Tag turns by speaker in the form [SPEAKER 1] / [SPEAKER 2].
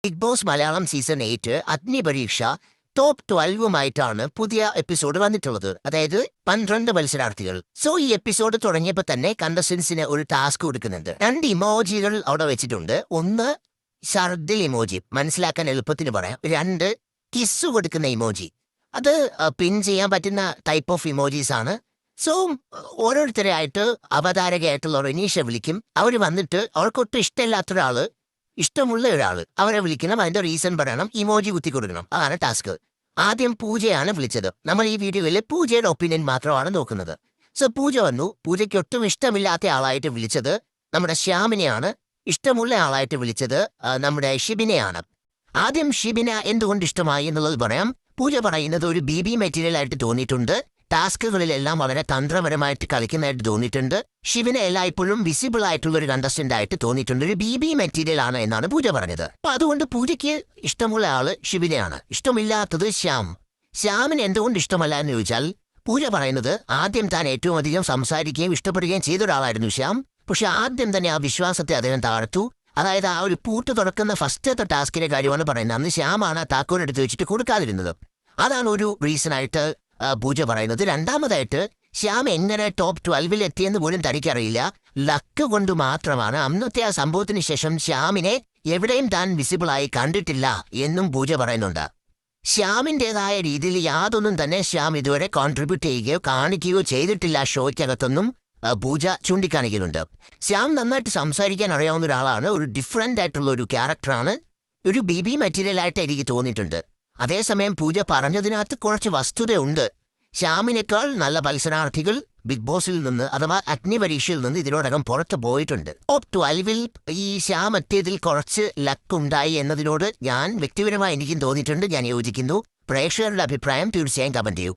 [SPEAKER 1] Big Boss Malayalam season 8 അഗ്നിപരീക്ഷ top 12 പുതിയ episode വന്നിട്ടുള്ളത്. അതായത് 12 മത്സരാർത്ഥികൾ. സോ ഈ എപ്പിസോഡ് തുടങ്ങിയപ്പോൾ തന്നെ കണ്ടസ്റ്റൻസിന് ഒരു ടാസ്ക് കൊടുക്കുന്നുണ്ട്. 2 ഇമോജികൾ അവിടെ വെച്ചിട്ടുണ്ട്. ഒന്ന് ഛർദിൽ ഇമോജി, മനസ്സിലാക്കാൻ എളുപ്പത്തിന് പറയാം. 2 കിസ് കൊടുക്കുന്ന ഇമോജി. അത് പിൻ ചെയ്യാൻ പറ്റുന്ന ടൈപ്പ് ഓഫ് ഇമോജീസ് ആണ്. സോ ഓരോരുത്തരായിട്ട് അവതാരകയായിട്ടുള്ള റെനീഷ വിളിക്കും. അവർ വന്നിട്ട് അവർക്കൊട്ടും ഇഷ്ടമില്ലാത്ത ഒരാള്, ഇഷ്ടമുള്ള ഒരാള് അവരെ വിളിക്കണം. അതിന്റെ റീസൺ പറയണം, ഇമോജി കുത്തി കൊടുക്കണം. അതാണ് ടാസ്ക്. ആദ്യം പൂജയാണ് വിളിച്ചത്. നമ്മൾ ഈ വീഡിയോയിൽ പൂജയുടെ ഒപ്പീനിയൻ മാത്രമാണ് നോക്കുന്നത്. സോ പൂജ വന്നു. പൂജയ്ക്ക് ഒട്ടും ഇഷ്ടമില്ലാത്ത ആളായിട്ട് വിളിച്ചത് നമ്മുടെ ശ്യാമിനെയാണ്. ഇഷ്ടമുള്ള ആളായിട്ട് വിളിച്ചത് നമ്മുടെ ഷിബിനെയാണ്. ആദ്യം ഷിബിന എന്തുകൊണ്ട് ഇഷ്ടമായി എന്നുള്ളത് പറയാം. പൂജ പറയുന്നത് ഒരു BB മെറ്റീരിയൽ ആയിട്ട് തോന്നിയിട്ടുണ്ട്. ടാസ്കുകളിലെല്ലാം വളരെ തന്ത്രപരമായിട്ട് കളിക്കുന്നതായിട്ട് തോന്നിയിട്ടുണ്ട്. ഷിബിനെ എല്ലായ്പ്പോഴും വിസിബിൾ ആയിട്ടുള്ള ഒരു കണ്ടസ്റ്റന്റ് ആയിട്ട് തോന്നിയിട്ടുണ്ട്. ഒരു BB മെറ്റീരിയൽ ആണ് എന്നാണ് പൂജ പറഞ്ഞത്. അപ്പൊ അതുകൊണ്ട് പൂജയ്ക്ക് ഇഷ്ടമുള്ള ആള് ഷിബിനെയാണ്, ഇഷ്ടമില്ലാത്തത് ശ്യാം. ശ്യാമിന് എന്തുകൊണ്ട് ഇഷ്ടമല്ല എന്ന് ചോദിച്ചാൽ, പൂജ പറയുന്നത് ആദ്യം താൻ ഏറ്റവും അധികം സംസാരിക്കുകയും ഇഷ്ടപ്പെടുകയും ചെയ്ത ഒരാളായിരുന്നു ശ്യാം. പക്ഷെ ആദ്യം തന്നെ ആ വിശ്വാസത്തെ അദ്ദേഹം താഴ്ത്തു. അതായത് ആ ഒരു പൂട്ട് തുറക്കുന്ന ഫസ്റ്റത്തെ ടാസ്കിന്റെ കാര്യമാണ് പറയുന്നത്. അന്ന് ശ്യാമാണ് ആ താക്കോൽ എടുത്ത് വെച്ചിട്ട് കൊടുക്കാതിരുന്നത്. അതാണ് ഒരു റീസൺ ആയിട്ട് പൂജ പറയുന്നത്. രണ്ടാമതായിട്ട് ശ്യാം എങ്ങനെ ടോപ്പ് 12 എത്തിയെന്ന് പോലും തനിക്കറിയില്ല. ലക്ക് കൊണ്ട് മാത്രമാണ്. അന്നത്തെ ആ സംഭവത്തിന് ശേഷം ശ്യാമിനെ എവിടെയും താൻ വിസിബിളായി കണ്ടിട്ടില്ല എന്നും പൂജ പറയുന്നുണ്ട്. ശ്യാമിൻ്റെതായ രീതിയിൽ യാതൊന്നും തന്നെ ശ്യാം ഇതുവരെ കോൺട്രിബ്യൂട്ട് ചെയ്യുകയോ കാണിക്കുകയോ ചെയ്തിട്ടില്ല ഷോയ്ക്കകത്തൊന്നും പൂജ ചൂണ്ടിക്കാണിക്കുന്നുണ്ട്. ശ്യാം നന്നായിട്ട് സംസാരിക്കാൻ അറിയാവുന്ന ഒരാളാണ്. ഒരു ഡിഫറെൻ്റ് ആയിട്ടുള്ള ഒരു ക്യാരക്ടറാണ്. ഒരു BB മെറ്റീരിയൽ ആയിട്ട് എനിക്ക് തോന്നിയിട്ടുണ്ട്. അതേസമയം പൂജ പറഞ്ഞതിനകത്ത് കുറച്ച് വസ്തുതയുണ്ട്. ശ്യാമിനേക്കാൾ നല്ല മത്സരാർത്ഥികൾ ബിഗ് ബോസിൽ നിന്ന്, അഥവാ അഗ്നിപരീക്ഷയിൽ നിന്ന് ഇതിനോടകം പുറത്തു പോയിട്ടുണ്ട്. ടോപ്പ് 12 ഈ ശ്യാം എത്തിയതിൽ കുറച്ച് ലക്കുണ്ടായി എന്നതിനോട് ഞാൻ വ്യക്തിപരമായി എനിക്കും തോന്നിയിട്ടുണ്ട്. ഞാൻ യോജിക്കുന്നു. പ്രേക്ഷകരുടെ അഭിപ്രായം തീർച്ചയായും കമന്റ് ചെയ്യൂ.